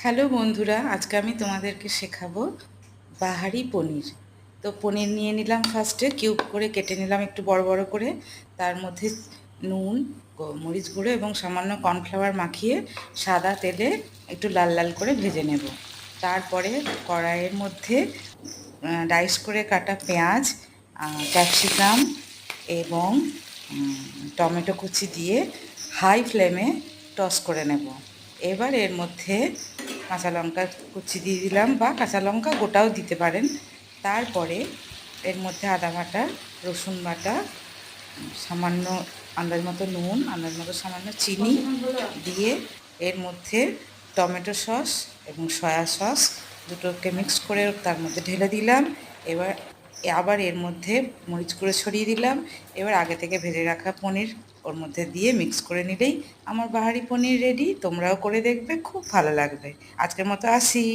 Hello বন্ধুরা, আজকে আমি তোমাদেরকে শেখাবো বাহারি পনির। তো পনির নিয়ে নিলাম, ফার্স্টে কিউব করে কেটে নিলাম একটু বড় বড় করে। তার মধ্যে নুন, মরিচ গুঁড়ো এবং সামান্য কর্নফ্লাওয়ার মাখিয়ে সাদা তেলে একটু লাল লাল করে ভেজে নেব। তারপরে কড়াইয়ের মধ্যে ডাইস করে কাটা পেঁয়াজ, ক্যাপসিকাম এবং টমেটো কুচি দিয়ে হাই ফ্লেমে টস করে নেব। এবার এর মধ্যে কাঁচা লঙ্কা কুচি দিয়ে দিলাম, বা কাঁচা লঙ্কা গোটাও দিতে পারেন। তারপরে এর মধ্যে আদা বাটা, রসুন বাটা, সামান্য আন্দাজ মতো নুন, আন্দাজ মতো সামান্য চিনি দিয়ে এর মধ্যে টমেটো সস এবং সয়া সস দুটোকে মিক্স করে তার মধ্যে ঢেলে দিলাম। এবার আবার এর মধ্যে মরিচ গুঁড়ো ছড়িয়ে দিলাম। এবার আগে থেকে ভেজে রাখা পনির ওর মধ্যে দিয়ে মিক্স করে নিলেই আমার বাহারি পনির রেডি। তোমরাও করে দেখবে, খুব ভালো লাগবে। আজকের মতো আসি।